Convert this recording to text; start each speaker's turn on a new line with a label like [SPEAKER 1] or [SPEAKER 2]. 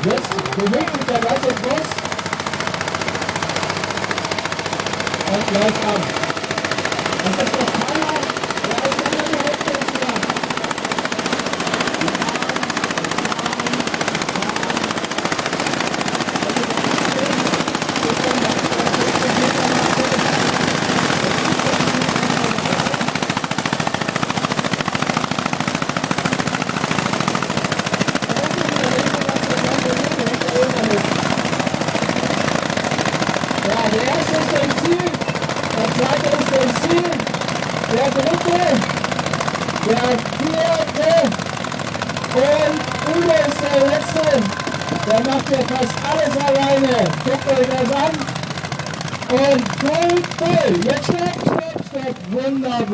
[SPEAKER 1] jetzt bewegt sich der ganze Bus und läuft an. Das ist noch keiner, der ist in der Hälfte des Jahres. Ja, der erste ist im Ziel, der zweite ist im Ziel, der dritte, der vierte und Uwe ist der letzte. Der macht hier fast alles alleine. Guckt euch das an. Und voll, voll. Jetzt stopp, stopp, stopp. Wunderbar.